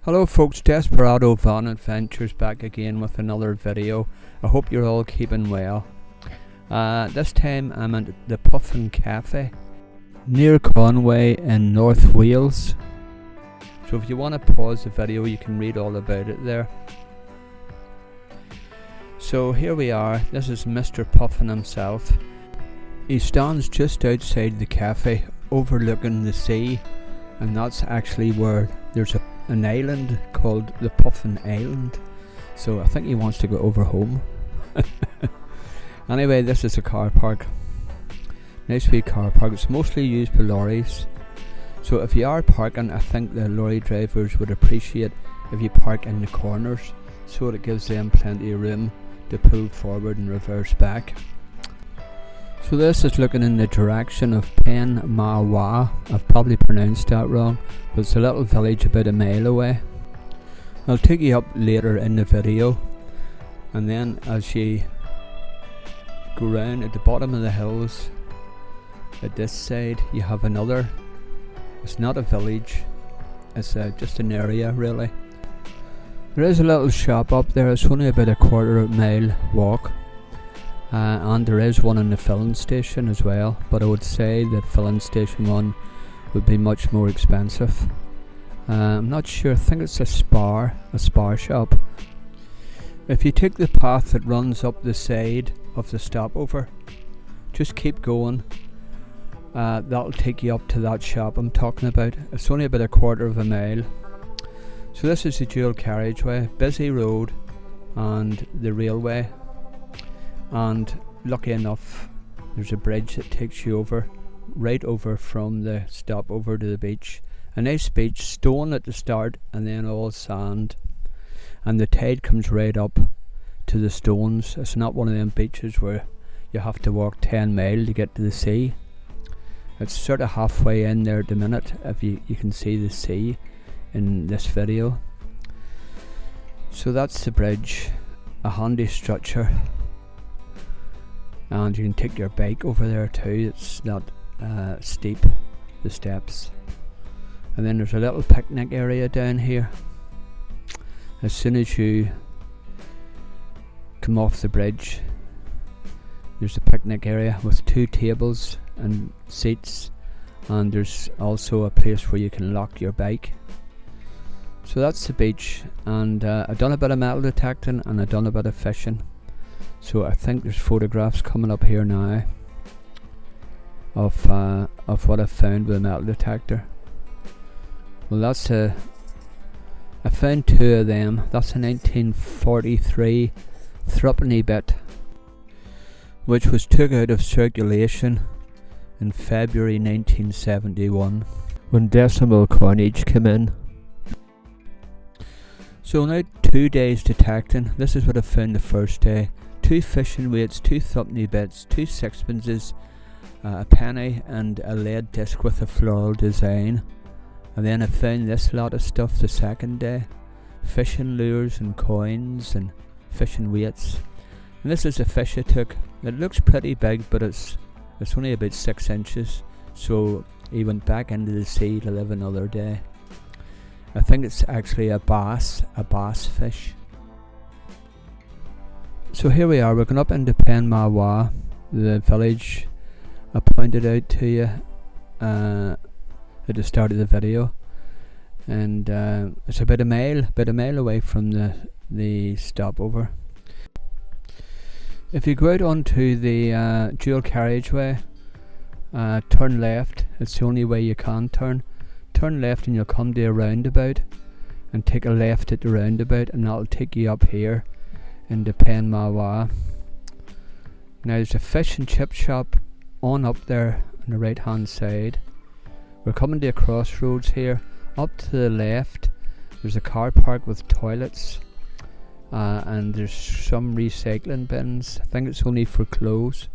Hello folks, Desperado Van Adventures back again with another video. I hope you're all keeping well. This time I'm at the Puffin Cafe near Conwy in North Wales. So if you want to pause the video you can read all about it there. So here we are, this is Mr. Puffin himself. He stands just outside the cafe overlooking the sea, and that's actually where there's an island called the Puffin Island, so I think he wants to go over home. Anyway, this is a car park, nice wee car park. It's mostly used by lorries, so if you are parking, I think the lorry drivers would appreciate if you park in the corners, so it gives them plenty of room to pull forward and reverse back. So this is looking in the direction of Penmaenmawr. I've probably pronounced that wrong, but it's a little village about a mile away. I'll take you up later in the video, and then as you go round at the bottom of the hills at this side you have another, it's not a village, it's just an area really. There is a little shop up there, it's only about a quarter-mile walk. And there is one in the filling station as well, but I would say the filling station one would be much more expensive. I'm not sure, I think it's a spar shop. If you take the path that runs up the side of the stopover, just keep going, that'll take you up to that shop I'm talking about. It's only about a quarter of a mile. So this is the dual carriageway, busy road and the railway. And lucky enough there's a bridge that takes you right over from the stopover to the beach. A nice beach, stone at the start and then all sand, and the tide comes right up to the stones. It's not one of them beaches where you have to walk 10 miles to get to the sea. It's sort of halfway in there at the minute, if you can see the sea in this video. So that's the bridge, a handy structure. And you can take your bike over there too, it's not steep, the steps. And then there's a little picnic area down here. As soon as you come off the bridge, there's a picnic area with 2 tables and seats, and there's also a place where you can lock your bike. So that's the beach, and I've done a bit of metal detecting and I've done a bit of fishing. So I think there's photographs coming up here now of what I found with a metal detector. Well, I found 2 of them. That's a 1943 threepenny bit, which was took out of circulation in February 1971 when decimal coinage came in. So now 2 days detecting. This is what I found the first day. 2 fishing weights, 2 threepenny bits, 2 sixpences, a penny and a lead disc with a floral design. And then I found this lot of stuff the second day, fishing lures and coins and fishing weights. And this is a fish I took. It looks pretty big, but it's only about 6 inches, so he went back into the sea to live another day. I think it's actually a bass fish. So here we are, we're going up into Penmaenmawr, the village I pointed out to you at the start of the video, and it's about a mile away from the stopover. If you go out onto the dual carriageway, turn left, it's the only way you can turn. Turn left and you'll come to a roundabout, and take a left at the roundabout, and that'll take you up here into Penmaenmawr. Now there's a fish and chip shop on up there on the right hand side. We're coming to a crossroads here. Up to the left there's a car park with toilets, and there's some recycling bins. I think it's only for clothes,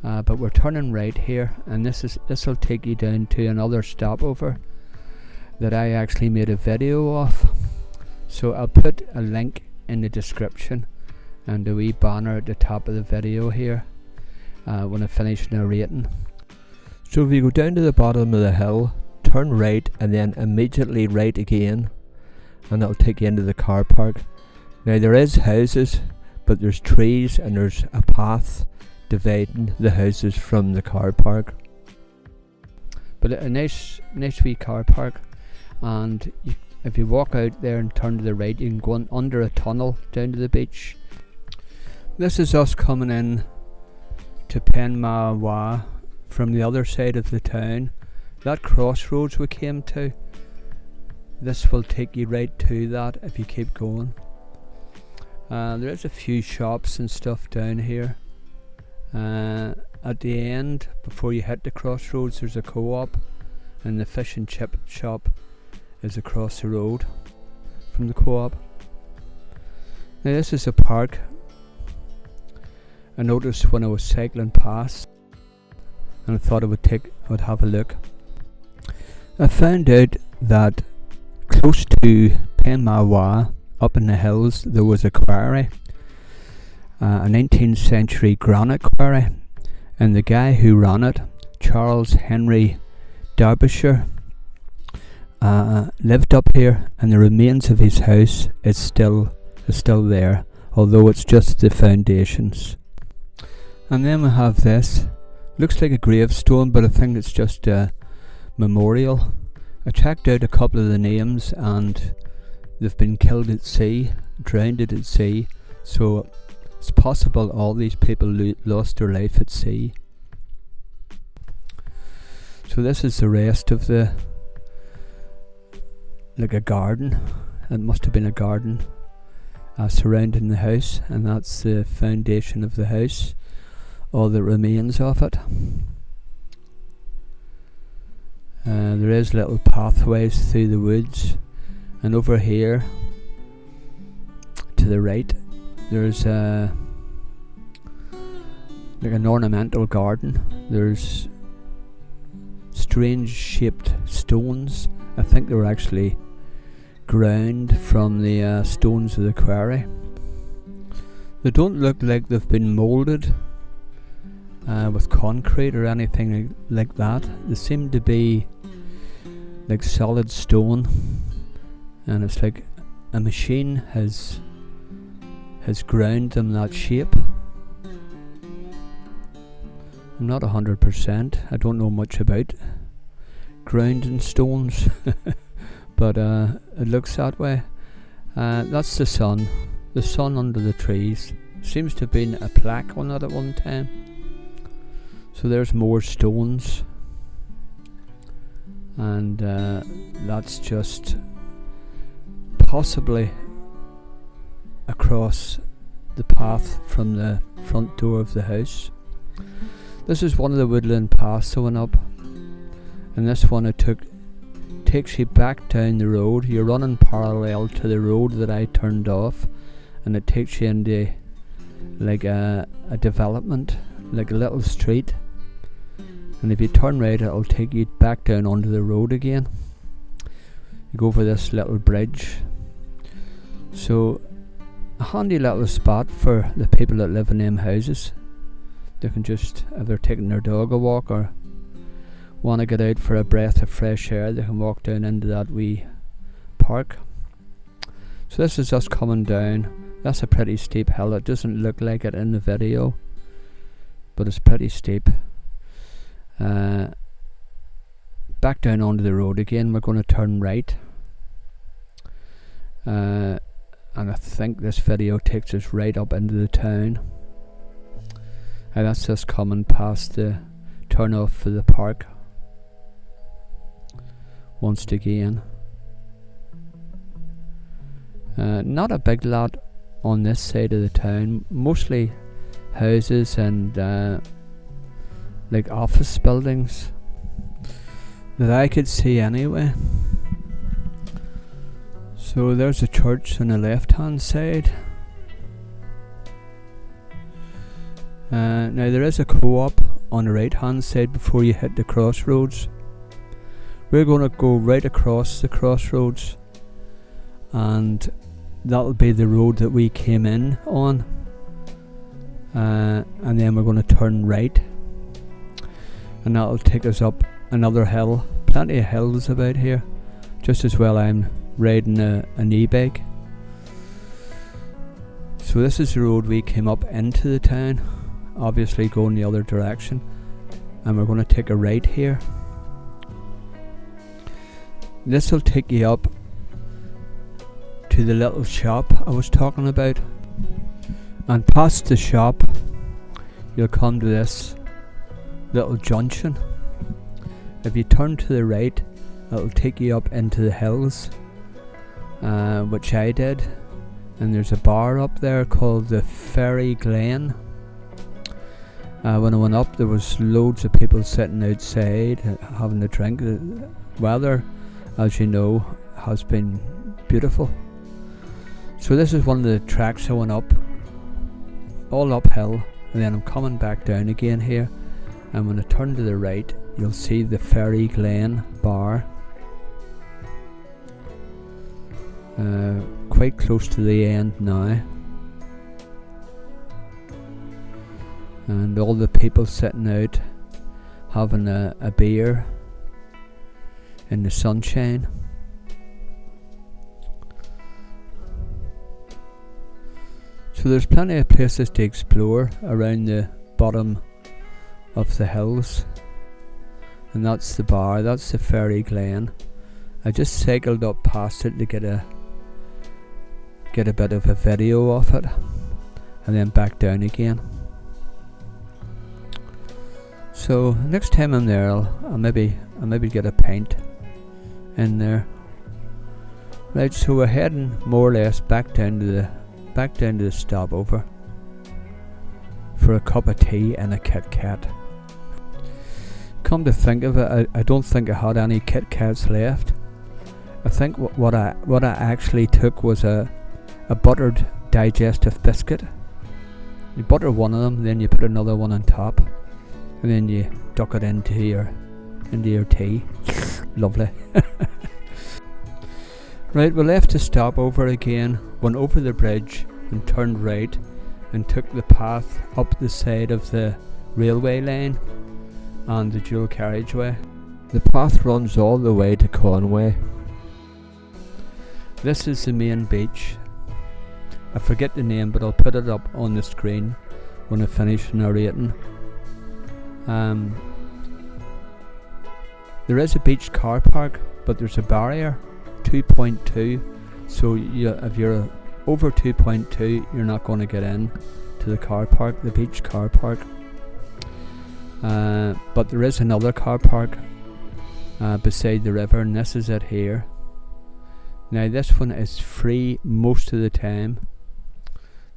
but we're turning right here, and this will take you down to another stopover that I actually made a video of. So I'll put a link in the description and a wee banner at the top of the video here when I finish narrating. So if you go down to the bottom of the hill, turn right and then immediately right again, and that'll take you into the car park. Now there is houses, but there's trees and there's a path dividing the houses from the car park. But a nice wee car park, and if you walk out there and turn to the right, you can go under a tunnel down to the beach. This is us coming in to Penmaenmawr from the other side of the town. That crossroads we came to, this will take you right to that if you keep going. There is a few shops and stuff down here. At the end, before you hit the crossroads, there's a co-op, and the fish and chip shop is across the road from the co-op. Now this is a park. I noticed when I was cycling past, and I thought I would have a look. I found out that close to Penmaenmawr, up in the hills, there was a quarry, a 19th century granite quarry, and the guy who ran it, Charles Henry Derbyshire, lived up here, and the remains of his house is still there, although it's just the foundations. And then we have this, looks like a gravestone, but I think it's just a memorial. I checked out a couple of the names, and they've been killed at sea, drowned at sea, so it's possible all these people lost their life at sea. So this is the rest of the, like a garden. It must have been a garden surrounding the house, and that's the foundation of the house, all the remains of it. There is little pathways through the woods, and over here to the right there's like an ornamental garden. There's strange shaped stones. I think they were actually ground from the stones of the quarry. They don't look like they've been moulded with concrete or anything like that. They seem to be like solid stone, and it's like a machine has ground them that shape. I'm not 100%. I don't know much about grounding stones, but it looks that way. That's the sun under the trees. Seems to have been a plaque on it at one time. So there's more stones, and that's just possibly across the path from the front door of the house. This is one of the woodland paths that went up, and this one takes you back down the road. You're running parallel to the road that I turned off, and it takes you into like a development, like a little street, and if you turn right it'll take you back down onto the road again. You go over this little bridge, so a handy little spot for the people that live in them houses. They can just, if they're taking their dog a walk or want to get out for a breath of fresh air, they can walk down into that wee park. So this is us coming down. That's a pretty steep hill. It doesn't look like it in the video, but it's pretty steep. Back down onto the road again. We're going to turn right, and I think this video takes us right up into the town. That's us coming past the turn off for the park once again. Not a big lot on this side of the town, mostly houses and like office buildings that I could see anyway. So there's a church on the left hand side. Now there is a co-op on the right hand side before you hit the crossroads. We're going to go right across the crossroads, and that'll be the road that we came in on, and then we're going to turn right, and that'll take us up another hill. Plenty of hills about here, just as well I'm riding an e-bike. So this is the road we came up into the town, obviously going the other direction, and we're going to take a right here. This will take you up to the little shop I was talking about, and past the shop you'll come to this little junction. If you turn to the right, it'll take you up into the hills, which I did, and there's a bar up there called the Fairy Glen. When I went up, there was loads of people sitting outside having a drink. The weather, as you know, has been beautiful. So this is one of the tracks I went up, all uphill, and then I'm coming back down again here, and when I turn to the right you'll see the Fairy Glen bar, quite close to the end now, and all the people sitting out having a beer in the sunshine. So there's plenty of places to explore around the bottom of the hills, and that's the bar, that's the Fairy Glen. I just cycled up past it to get a bit of a video of it, and then back down again. So next time I'm there, I'll maybe get a pint in there. Right, so we're heading more or less back down to the stopover for a cup of tea and a Kit Kat. Come to think of it, I don't think I had any Kit Kats left. I think what I actually took was a buttered digestive biscuit. You butter one of them, then you put another one on top, and then you duck it into your tea. Lovely. Right, we left the stopover again, went over the bridge and turned right and took the path up the side of the railway line and the dual carriageway. The path runs all the way to Conwy. This is the main beach. I forget the name, but I'll put it up on the screen when I finish narrating. There is a beach car park, but there's a barrier, 2.2, so if you're over 2.2 you're not going to get in to the car park, the beach car park. But there is another car park beside the river, and this is it here. Now this one is free most of the time.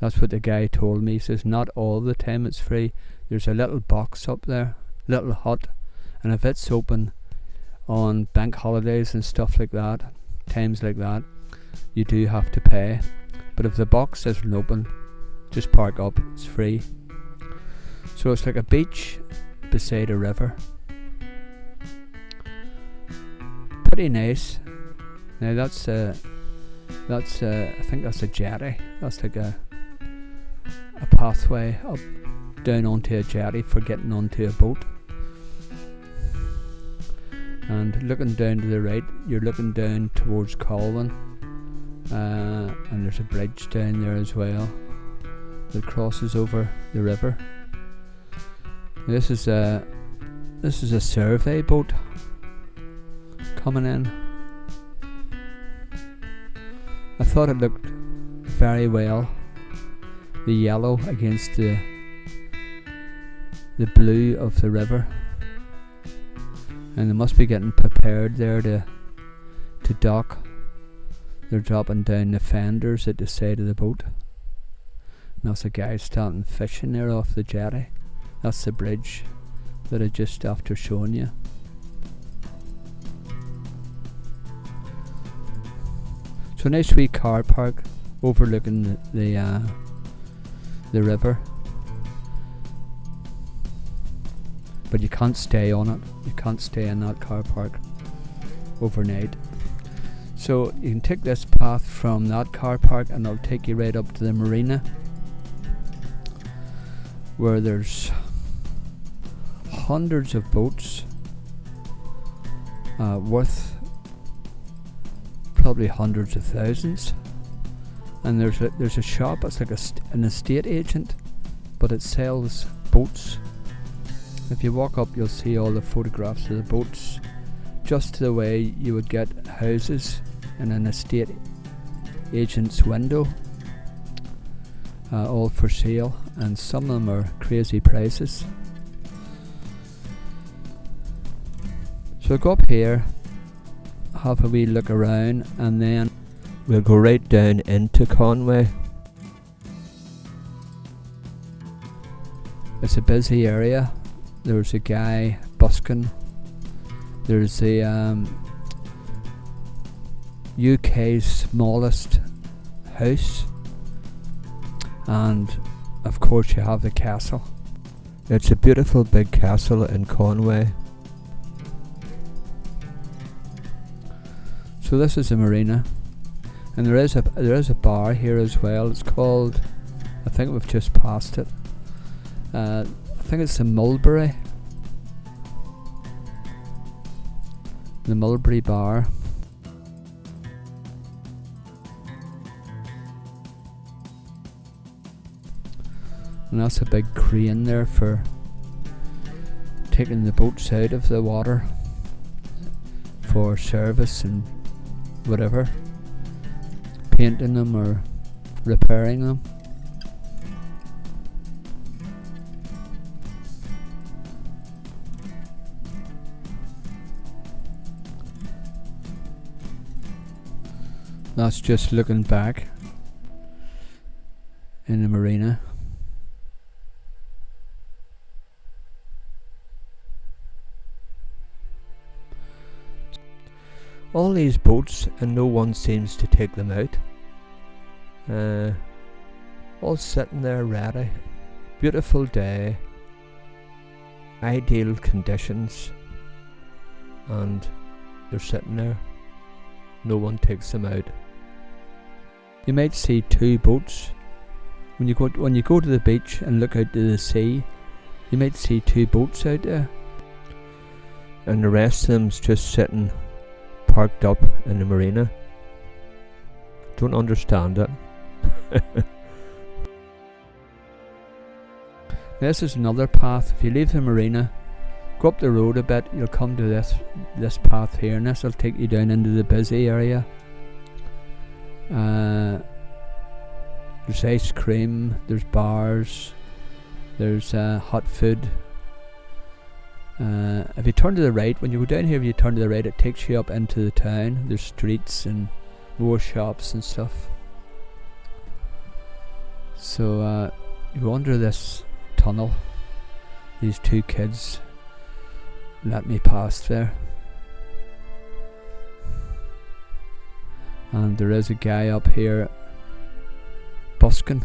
That's what the guy told me. He says not all the time it's free. There's a little box up there, little hut, and if it's open on bank holidays and stuff like that, times like that, you do have to pay. But if the box isn't open, just park up, it's free. So it's like a beach beside a river. Pretty nice. Now that's I think that's a jetty. That's like a pathway up down onto a jetty for getting onto a boat. And looking down to the right, you're looking down towards Conwy, and there's a bridge down there as well that crosses over the river. This is a survey boat coming in. I thought it looked very well, the yellow against the blue of the river, and they must be getting prepared there to dock. They're dropping down the fenders at the side of the boat, and that's a guy standing fishing there off the jetty. That's the bridge that I just after showing you. So a nice wee car park overlooking the river, but you can't stay on it. You can't stay in that car park overnight. So you can take this path from that car park and it'll take you right up to the marina, where there's hundreds of boats worth probably hundreds of thousands. And there's a shop. It's like an estate agent, but it sells boats. If you walk up, you'll see all the photographs of the boats, just the way you would get houses in an estate agent's window, all for sale, and some of them are crazy prices. So go up here, have a wee look around, and then we'll go right down into Conwy. It's a busy area. There's a guy busking. There's the UK's smallest house, and of course you have the castle. It's a beautiful big castle in Conwy. So this is a marina, and there is a bar here as well. It's called, I think we've just passed it. I think it's the Mulberry Bar. And that's a big crane there for taking the boats out of the water for service and whatever, painting them or repairing them. That's just looking back in the marina. All these boats, and no one seems to take them out. All sitting there ready. Beautiful day, ideal conditions, and they're sitting there. No one takes them out. You might see two boats when you go to the beach and look out to the sea. You might see two boats out there, and the rest of them's just sitting parked up in the marina. Don't understand it. This is another path. If you leave the marina, go up the road a bit, you'll come to this path here, and this will take you down into the busy area. There's ice cream, there's bars, there's hot food. If you turn to the right, when you go down here, if you turn to the right, it takes you up into the town. There's streets and more shops and stuff. So you go under this tunnel. These two kids let me pass there, and there is a guy up here busking.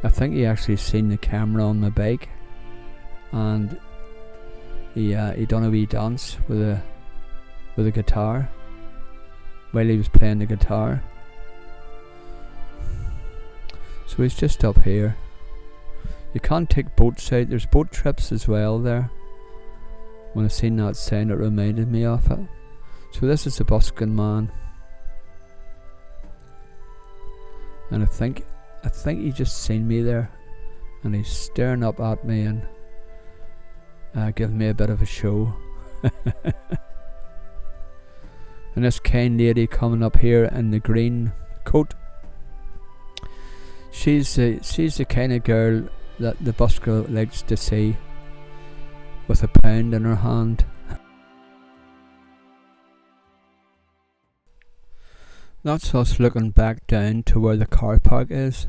I think he actually seen the camera on my bike, and he done a wee dance with a guitar while he was playing the guitar. So he's just up here. You can't take boats out. There's boat trips as well there. When I seen that sign, it reminded me of it. So this is the busking man, and I think he just seen me there, and he's staring up at me and giving me a bit of a show. And this kind lady coming up here in the green coat, she's the kind of girl that the busker likes to see, with a pound in her hand. That's us looking back down to where the car park is,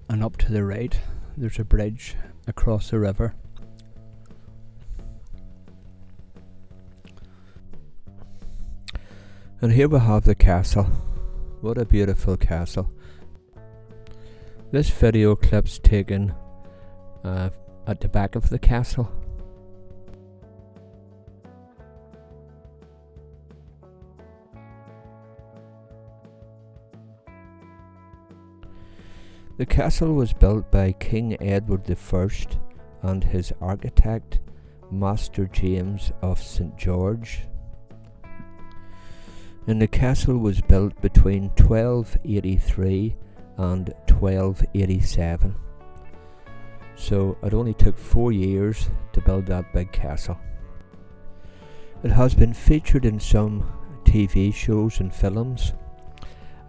and up to the right there's a bridge across the river. And here we have the castle. What a beautiful castle. This video clip's taken at the back of the castle. The castle was built by King Edward I and his architect, Master James of St George. And the castle was built between 1283 and 1287. So it only took 4 years to build that big castle. It has been featured in some TV shows and films.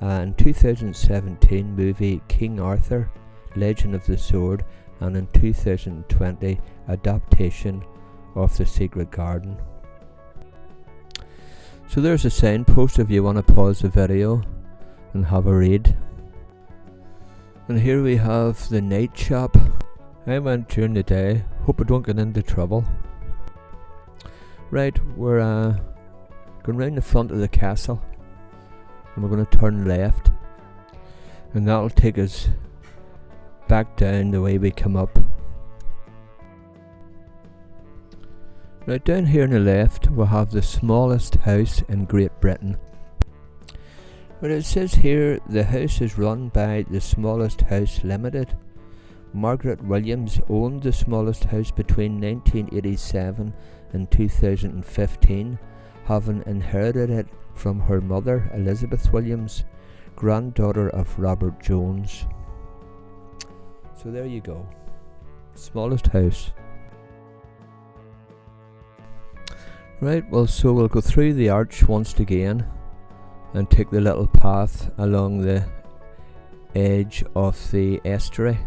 In 2017 movie King Arthur, Legend of the Sword, and in 2020 adaptation of The Secret Garden. So there's a signpost if you want to pause the video and have a read. And here we have the night shop. I went during the day, hope I don't get into trouble. Right, we're going round the front of the castle and we're going to turn left, and that'll take us back down the way we come up. Right, down here on the left we'll have the smallest house in Great Britain. But it says here the house is run by the Smallest House Limited. Margaret Williams owned the smallest house between 1987 and 2015, having inherited it from her mother Elizabeth Williams, granddaughter of Robert Jones. So there you go, smallest house. Right, well, so we'll go through the arch once again and take the little path along the edge of the estuary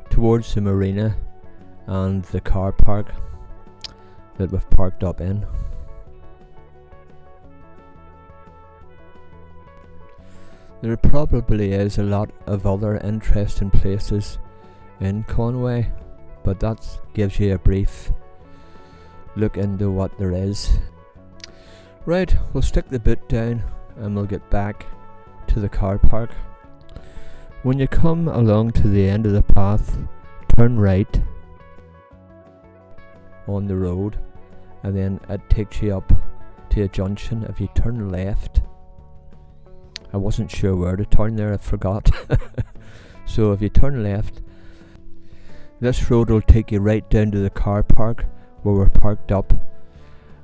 towards the marina and the car park that we've parked up in. There probably is a lot of other interesting places in Conwy, but that gives you a brief look into what there is. Right, we'll stick the boot down and we'll get back to the car park. When you come along to the end of the path, turn right on the road, and then it takes you up to a junction. If you turn left, I wasn't sure where to turn there, I forgot. So if you turn left, this road will take you right down to the car park where we're parked up.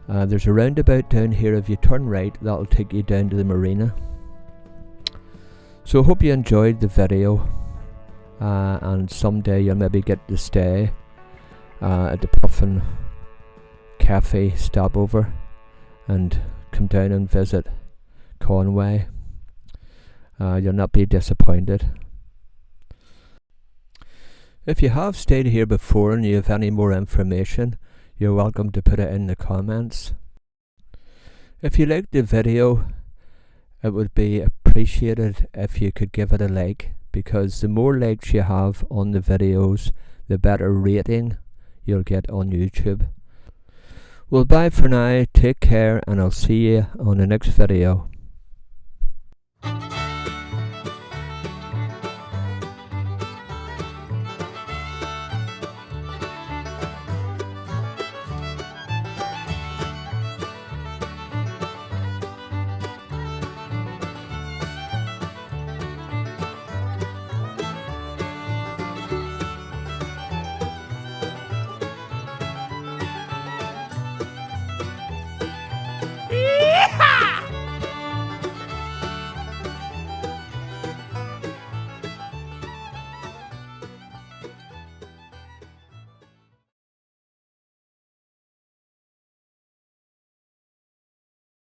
There's a roundabout down here. If you turn right, that'll take you down to the marina. So I hope you enjoyed the video, and someday you'll maybe get to stay at the Puffin Cafe stopover and come down and visit Conwy. You'll not be disappointed. If you have stayed here before and you have any more information, you're welcome to put it in the comments. If you liked the video, it would be appreciated if you could give it a like, because the more likes you have on the videos, the better rating you'll get on YouTube. Well, bye for now, take care, and I'll see you on the next video.